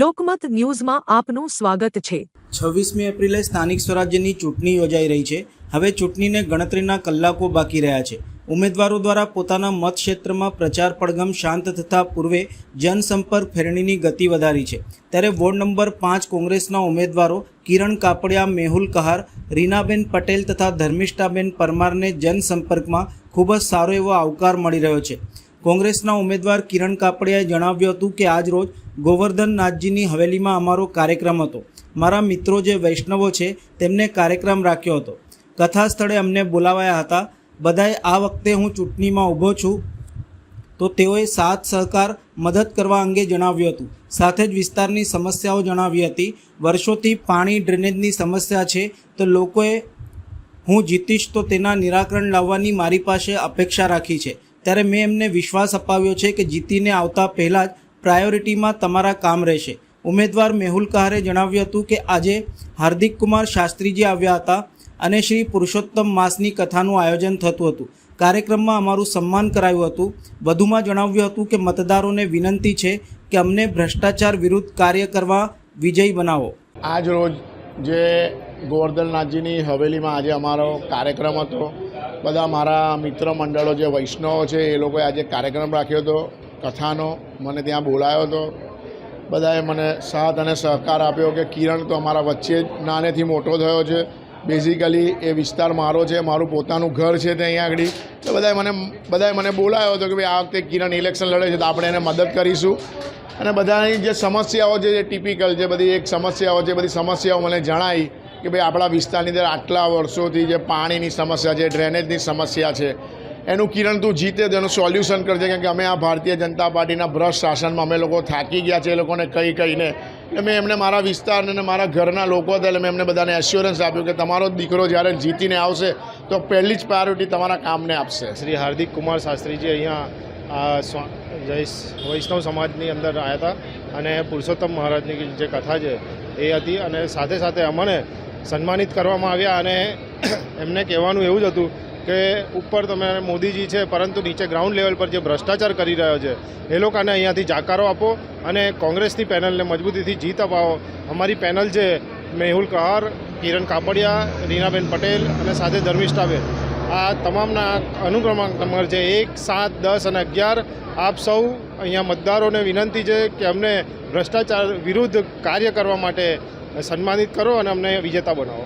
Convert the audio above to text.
લોકમત ન્યૂઝમાં આપનું સ્વાગત છે। 26મી એપ્રિલે સ્થાનિક સ્વરાજ્યની ચૂંટણી યોજાઈ રહી છે। હવે ચૂંટણીને ગણતરીના કલાકો બાકી રહ્યા છે। ઉમેદવારો દ્વારા પોતાના મતક્ષેત્રમાં પ્રચાર પડઘમ શાંત થતા પૂર્વે જનસંપર્ક ફેરણીની ગતિ વધારી છે। ત્યારે વોર્ડ નંબર 5 કોંગ્રેસના ઉમેદવારો કિરણ કાપડિયા, મેહુલ કહાર, રીનાબેન પટેલ તથા ધર્મિષ્ઠાબેન પરમારને જનસંપર્કમાં ખૂબ જ સારો એવો આવકાર મળી રહ્યો છે। કોંગ્રેસના ઉમેદવાર કિરણ કાપડિયાએ જણાવ્યું હતું કે આજ રોજ ગોવર્ધનનાથજીની હવેલીમાં અમારો કાર્યક્રમ હતો। મારા મિત્રો જે વૈષ્ણવો છે તેમને કાર્યક્રમ રાખ્યો હતો। કથા સ્થળે અમને બોલાવાયા હતા। બધાએ આ વખતે હું ચૂંટણીમાં ઊભો છું તો તેઓએ સાથ સહકાર મદદ કરવા અંગે જણાવ્યું હતું। સાથે જ વિસ્તારની સમસ્યાઓ જણાવી હતી। વર્ષોથી પાણી ડ્રેનેજની સમસ્યા છે તો લોકોએ હું જીતીશ તો તેના નિરાકરણ લાવવાની મારી પાસે અપેક્ષા રાખી છે। ત્યારે મેં એમને વિશ્વાસ અપાવ્યો છે કે જીતીને આવતા પહેલાં જ પ્રાયોરિટીમાં તમારા કામ રહેશે। ઉમેદવાર મેહુલ કહારે જણાવ્યું હતું કે આજે હાર્દિક કુમાર શાસ્ત્રીજી આવ્યા હતા અને શ્રી પુરુષોત્તમ માસની કથાનું આયોજન થતું હતું। કાર્યક્રમમાં અમારું સન્માન કરાયું હતું। વધુમાં જણાવ્યું હતું કે મતદારોને વિનંતી છે કે અમને ભ્રષ્ટાચાર વિરુદ્ધ કાર્ય કરવા વિજયી બનાવો। આજ રોજ જે ગોવર્ધનનાથજીની હવેલીમાં આજે અમારો કાર્યક્રમ હતો। બધા મારા મિત્ર મંડળો જે વૈષ્ણવો છે એ લોકોએ આજે કાર્યક્રમ રાખ્યો હતો કથાનો। મને ત્યાં બોલાયો હતો। બધાએ મને સાથ અને સહકાર આપ્યો કે કિરણ તો અમારા વચ્ચે જ નાનેથી મોટો થયો છે। બેઝિકલી એ વિસ્તાર મારો છે, મારું પોતાનું ઘર છે તે અહીંયા આગળ। તો બધાએ મને બોલાયો હતો કે ભાઈ આ વખતે કિરણ ઇલેક્શન લડે છે તો આપણે એને મદદ કરીશું। અને બધાની જે સમસ્યાઓ છે જે ટિપિકલ જે બધી એક સમસ્યાઓ છે બધી સમસ્યાઓ મને જણાવી કે ભાઈ આપણા વિસ્તારની અંદર આટલા વર્ષોથી જે પાણીની સમસ્યા છે, ડ્રેનેજની સમસ્યા છે, એનું કિરણ તું જીતે તો એનું સોલ્યુશન કરજે। કેમ કે અમે આ ભારતીય જનતા પાર્ટીના ભ્રષ્ટ શાસનમાં અમે લોકો થાકી ગયા છે એ લોકોને કહીને। એટલે મેં એમને મારા વિસ્તારને અને મારા ઘરના લોકો હતા એટલે મેં એમને બધાને એશ્યોરન્સ આપ્યું કે તમારો દીકરો જ્યારે જીતીને આવશે તો પહેલી જ પ્રાયોરિટી તમારા કામને આપશે। શ્રી હાર્દિક કુમાર શાસ્ત્રીજી અહીંયા વૈષ્ણવ સમાજની અંદર આવ્યા હતા અને પુરુષોત્તમ મહારાજની જે કથા છે એ હતી અને સાથે સાથે અમને સન્માનિત કરવામાં આવ્યા। અને એમને કહેવાનું એવું જ હતું કે ઉપર તમે મોદીજી છે પરંતુ નીચે ગ્રાઉન્ડ લેવલ પર જે ભ્રષ્ટાચાર કરી રહ્યો છે એ લોકોને અહીંયાથી જાકારો આપો અને કોંગ્રેસની પેનલને મજબૂતીથી જીત અપાવો। અમારી પેનલ છે મેહુલ કહાર, કિરણ કાપડિયા, રીનાબેન પટેલ અને સાથે ધર્મિષ્ઠાબેન। આ તમામના અનુક્રમાંક નંબર છે 1, 7, 10 અને 11। આપ સૌ અહીંયા મતદારોને વિનંતી છે કે અમને ભ્રષ્ટાચાર વિરુદ્ધ કાર્ય કરવા માટે સન્માનિત કરો અને અમને વિજેતા બનાવો।